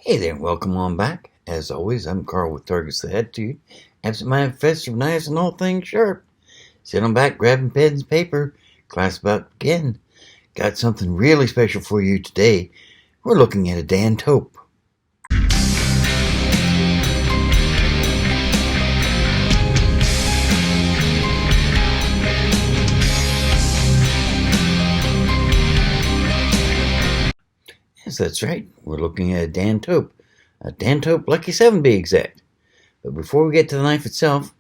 Hey there, and welcome on back. As always, I'm Carl with Target's the Attitude, absent-minded professor of knives and all things sharp. Sit on back, grabbing pens and paper. Class about to begin. Got something really special for you today. We're looking at a Dan Tope. Yes, that's right. We're looking at a Dan Tope. A Dan Tope Lucky 7 to be exact. But before we get to the knife itself,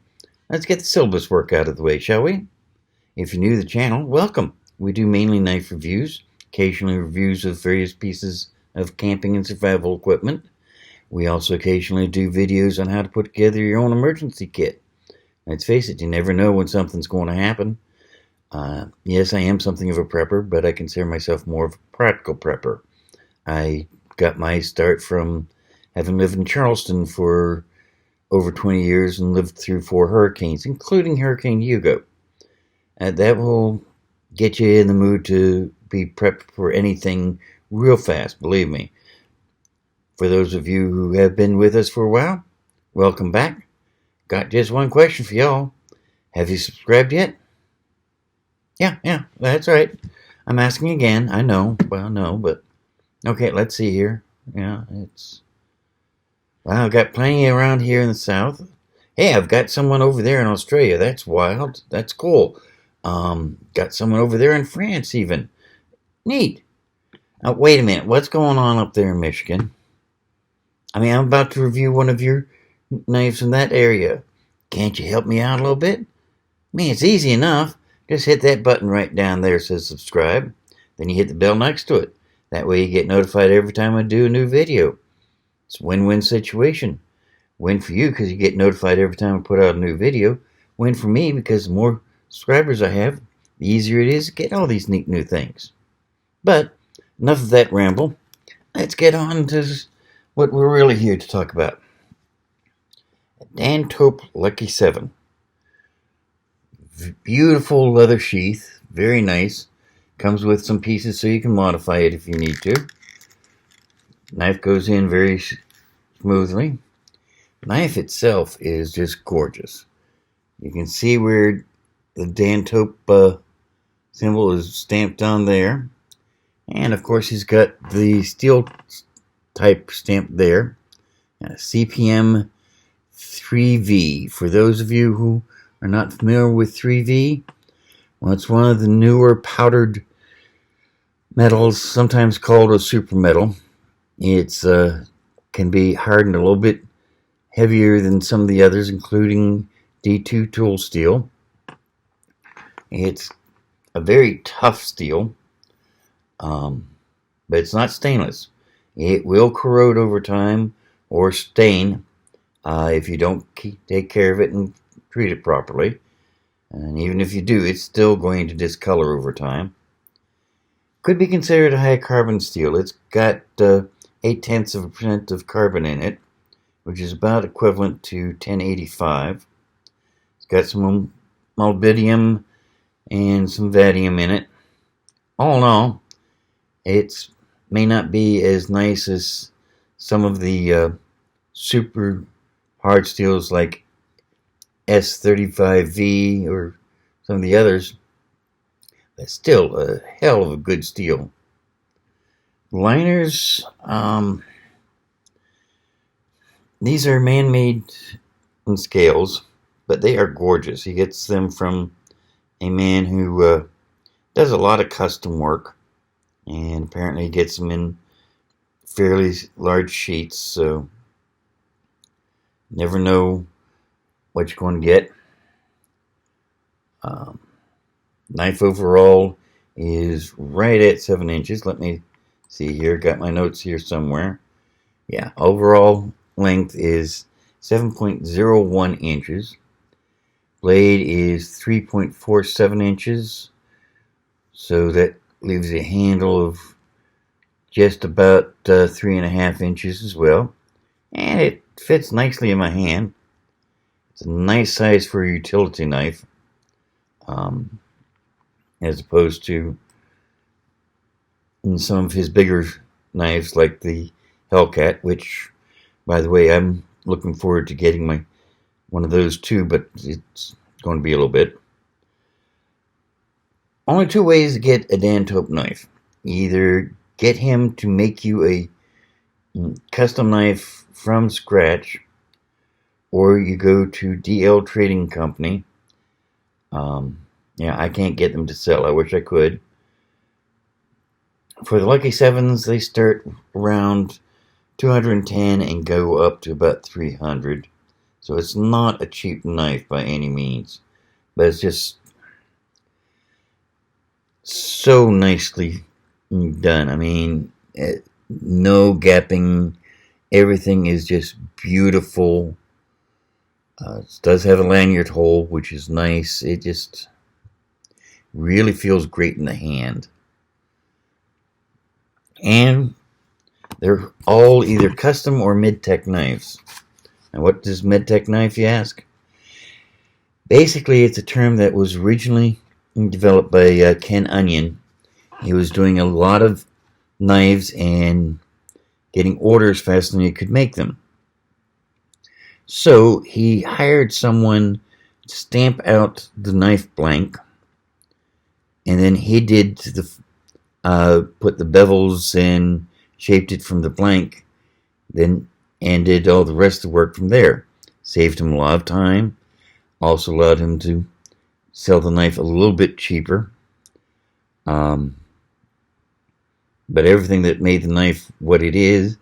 let's get the syllabus work out of the way, shall we? If you're new to the channel, welcome. We do mainly knife reviews, occasionally reviews of various pieces of camping and survival equipment. We also occasionally do videos on how to put together your own emergency kit. Let's face it, you never know when something's going to happen. Yes, I am something of a prepper, but I consider myself more of a practical prepper. I got my start from having lived in Charleston for over 20 years and lived through 4 hurricanes, including Hurricane Hugo. That will get you in the mood to be prepped for anything real fast, believe me. For those of you who have been with us for a while, welcome back. Got just one question for y'all. Have you subscribed yet? Yeah, that's right. I'm asking again. I know. Well, no, but okay, let's see here. Yeah, I've got plenty around here in the South. Hey, I've got someone over there in Australia. That's wild. That's cool. Got someone over there in France even. Neat. Now, wait a minute. What's going on up there in Michigan? I'm about to review one of your knives in that area. Can't you help me out a little bit? It's easy enough. Just hit that button right down there that says subscribe. Then you hit the bell next to it. That way you get notified every time I do a new video. It's a win-win situation. Win for you because you get notified every time I put out a new video. Win for me because the more subscribers I have, the easier it is to get all these neat new things. But enough of that ramble. Let's get on to what we're really here to talk about. Dan Tope Lucky 7. Beautiful leather sheath. Very nice. Comes with some pieces so you can modify it if you need to. Knife goes in very smoothly. Knife itself is just gorgeous. You can see where the Dan Tope symbol is stamped on there. And of course he's got the steel type stamped there. CPM 3V. For those of you who are not familiar with 3V, well, it's one of the newer powdered metals, sometimes called a super metal. It's can be hardened a little bit heavier than some of the others, including D2 tool steel. It's a very tough steel, but it's not stainless. It will corrode over time or stain if you don't take care of it and treat it properly. And even if you do, it's still going to discolor over time. Could be considered a high carbon steel. It's got 0.8% of carbon in it, which is about equivalent to 1085. It's got some molybdenum and some vanadium in it. All in all, it may not be as nice as some of the super hard steels like S35V or some of the others. That's still a hell of a good steel. Liners, these are man-made scales, but they are gorgeous. He gets them from a man who does a lot of custom work, and apparently he gets them in fairly large sheets, so never know what you're going to get. Knife overall is right at 7 inches. Let me see here. Got my notes here somewhere. Yeah, overall length is 7.01 inches. Blade is 3.47 inches. So that leaves a handle of just about 3.5 inches as well. And it fits nicely in my hand. It's a nice size for a utility knife. As opposed to in some of his bigger knives like the Hellcat, which, by the way, I'm looking forward to getting one of those too, but it's going to be a little bit. Only two ways to get a Dan Tope knife. Either get him to make you a custom knife from scratch, or you go to DL Trading Company. I can't get them to sell. I wish I could. For the Lucky 7s, they start around 210 and go up to about 300. So it's not a cheap knife by any means, but it's just so nicely done. I mean, no gapping. Everything is just beautiful. It does have a lanyard hole, which is nice. It just really feels great in the hand. And they're all either custom or mid-tech knives. And what is mid-tech knife, you ask? Basically, it's a term that was originally developed by Ken Onion. He was doing a lot of knives and getting orders faster than he could make them. So he hired someone to stamp out the knife blank, and then he did put the bevels and shaped it from the blank, then and did all the rest of the work from there. Saved him a lot of time. Also allowed him to sell the knife a little bit cheaper. But everything that made the knife what it is,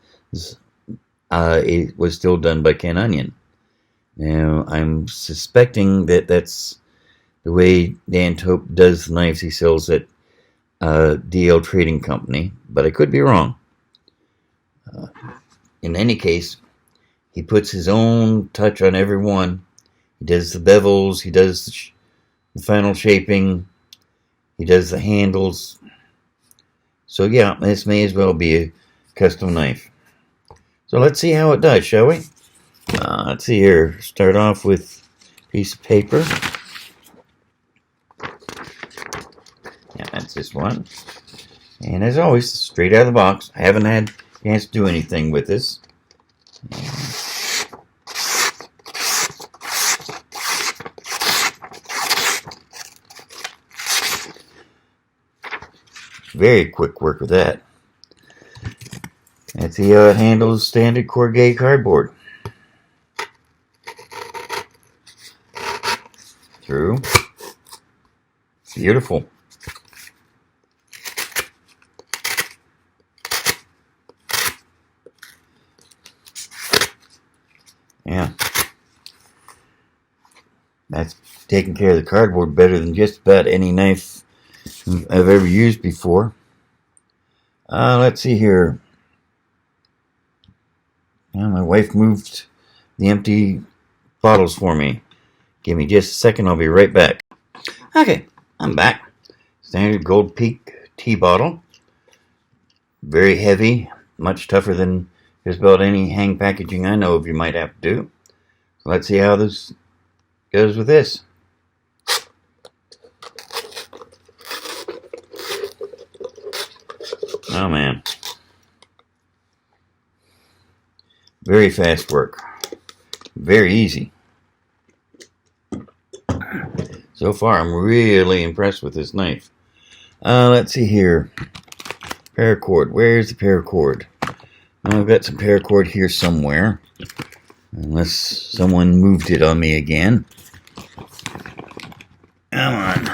it was still done by Ken Onion. Now, I'm suspecting that that's the way Dan Tope does the knives he sells at DL Trading Company, but I could be wrong. In any case, he puts his own touch on every one. He does the bevels, he does the final shaping, he does the handles. So yeah, this may as well be a custom knife. So let's see how it does, shall we? Let's see here. Start off with a piece of paper. Yeah, that's this one. And as always, straight out of the box. I haven't had a chance to do anything with this. Very quick work with that. Let's see how it handles standard corrugated cardboard. Through. Beautiful. Yeah. That's taking care of the cardboard better than just about any knife I've ever used before. Let's see here. My wife moved the empty bottles for me. Give me just a second, I'll be right back. Okay, I'm back. Standard Gold Peak tea bottle. Very heavy, much tougher than just about any hang packaging I know of you might have to do. So let's see how this goes with this. Oh man. Very fast work. Very easy. So far, I'm really impressed with this knife. Let's see here. Paracord. Where's the paracord? I've got some paracord here somewhere. Unless someone moved it on me again. Come on.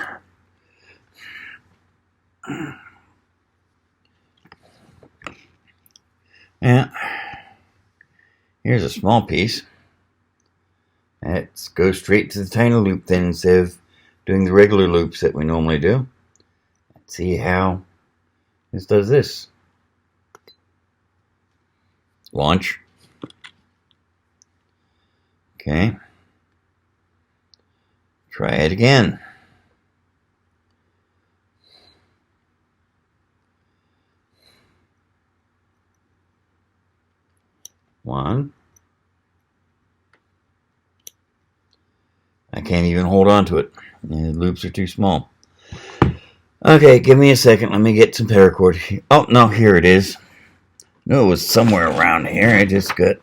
Yeah. Here's a small piece. Let's go straight to the tiny loop then instead of doing the regular loops that we normally do. Let's see how this does this. Launch. Okay. Try it again. One. I can't even hold on to it. The loops are too small. Okay, give me a second. Let me get some paracord. Oh, no, here it is. No, it was somewhere around here. I just got...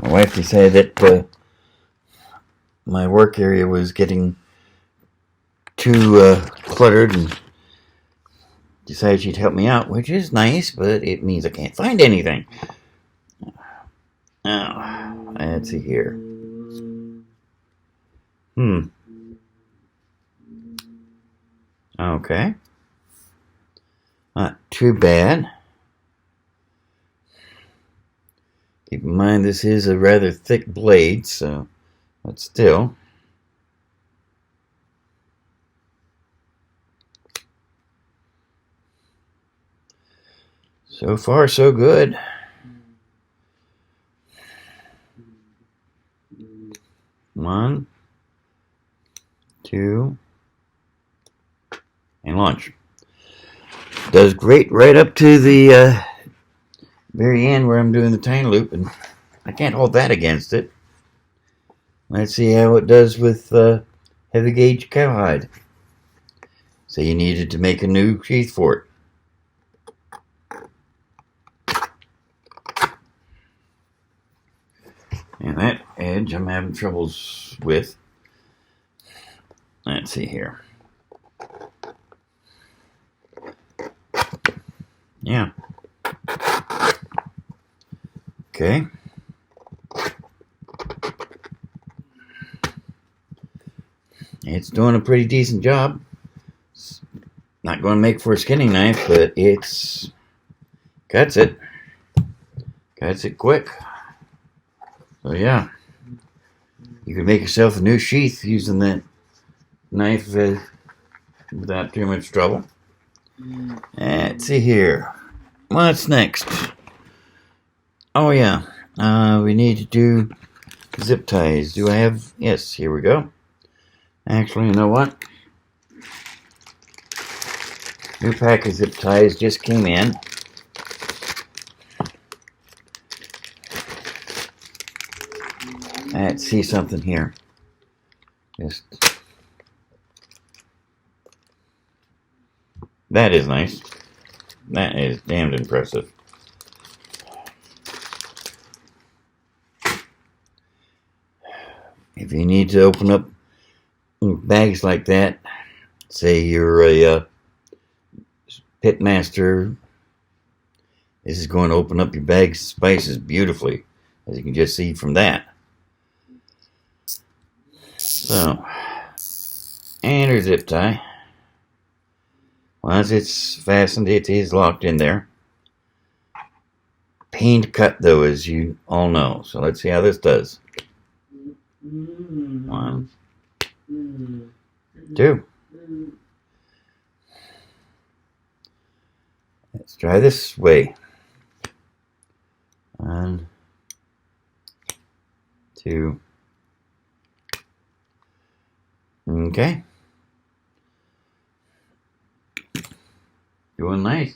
My wife decided that my work area was getting too cluttered and decided she'd help me out, which is nice, but it means I can't find anything. Oh, let's see here. Okay. Not too bad. Keep in mind this is a rather thick blade, so, but still. So far, so good. One, two, and launch. Does great right up to the very end where I'm doing the tiny loop, and I can't hold that against it. Let's see how it does with heavy gauge cowhide. So you needed to make a new sheath for it. And that edge I'm having troubles with. Let's see here. Yeah. Okay. It's doing a pretty decent job. It's not going to make for a skinning knife, but it's cuts it. Cuts it quick. So yeah, you could make yourself a new sheath using that knife without too much trouble. Let's see here. What's next? Oh yeah, we need to do zip ties. Do I have? Yes, here we go. Actually, you know what? New pack of zip ties just came in. Let's see something here. That is nice. That is damned impressive. If you need to open up bags like that, say you're a pit master, this is going to open up your bag spices beautifully, as you can just see from that. So, and our zip tie. Once it's fastened, it is locked in there. Pain to cut though, as you all know. So let's see how this does. One, two. Let's try this way. One, two. Okay. Doing nice.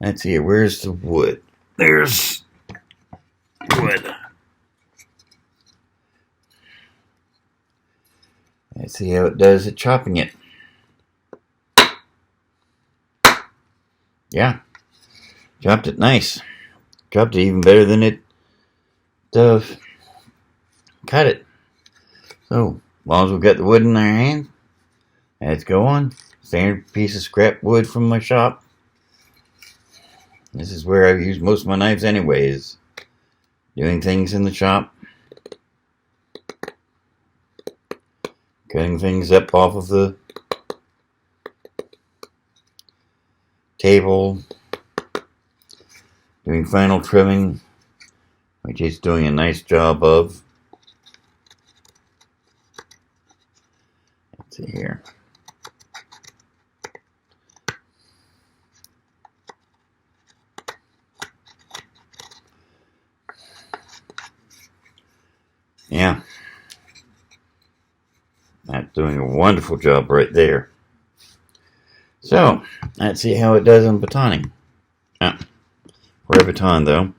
Let's see, where's the wood? There's wood. Let's see how it does at chopping it. Yeah. Chopped it nice. Chopped it even better than it cut it. So, as long as we've got the wood in our hand, let's go on. Standard piece of scrap wood from my shop. This is where I use most of my knives anyways. Doing things in the shop. Cutting things up off of the table. Doing final trimming, which it's doing a nice job of. Let's see here. Yeah. That's doing a wonderful job right there. So, let's see how it does on batoning. For a baton though.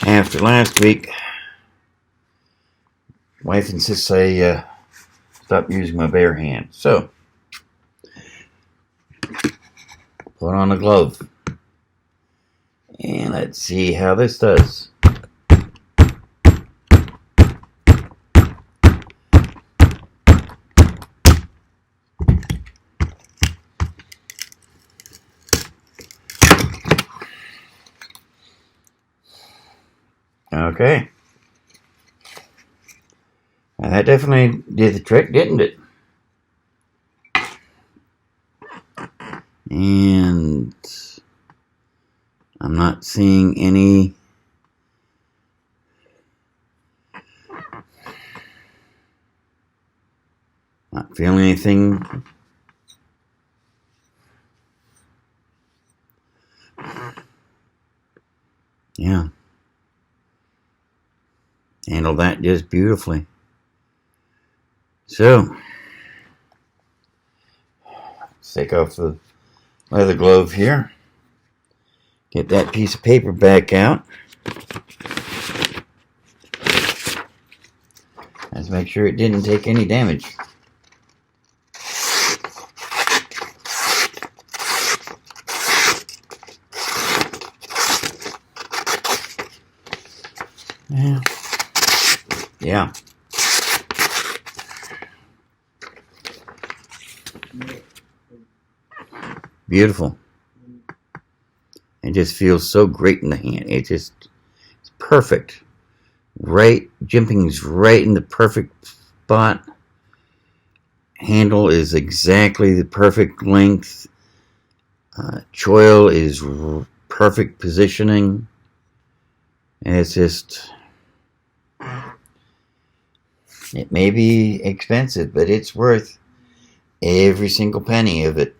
After last week, wife insists I stop using my bare hand. So, put on a glove. And let's see how this does. Okay. Now that definitely did the trick, didn't it? And I'm not seeing any not feeling anything. Yeah. Handle that just beautifully. So, let's take off the leather glove here. Get that piece of paper back out. Let's make sure it didn't take any damage. Yeah. Beautiful. It just feels so great in the hand. It's perfect. Right, jimping's right in the perfect spot. Handle is exactly the perfect length. Choil is perfect positioning. And it's just, it may be expensive, but it's worth every single penny of it.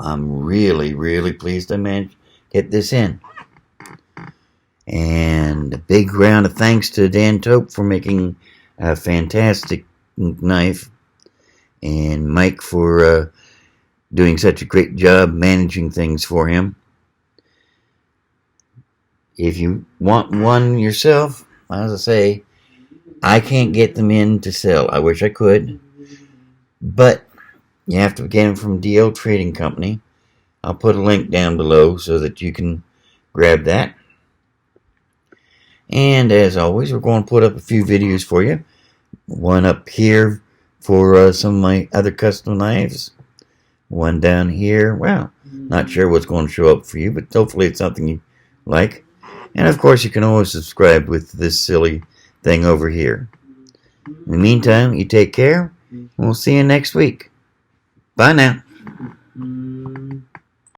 I'm really, really pleased I managed to get this in. And a big round of thanks to Dan Tope for making a fantastic knife, and Mike for doing such a great job managing things for him. If you want one yourself, as I say, I can't get them in to sell. I wish I could, but you have to get them from DL Trading Company. I'll put a link down below so that you can grab that. And as always, we're going to put up a few videos for you. One up here for some of my other custom knives. One down here. Well, not sure what's going to show up for you, but hopefully it's something you like. And of course, you can always subscribe with this silly thing over here. In the meantime, you take care, and we'll see you next week. Bye now.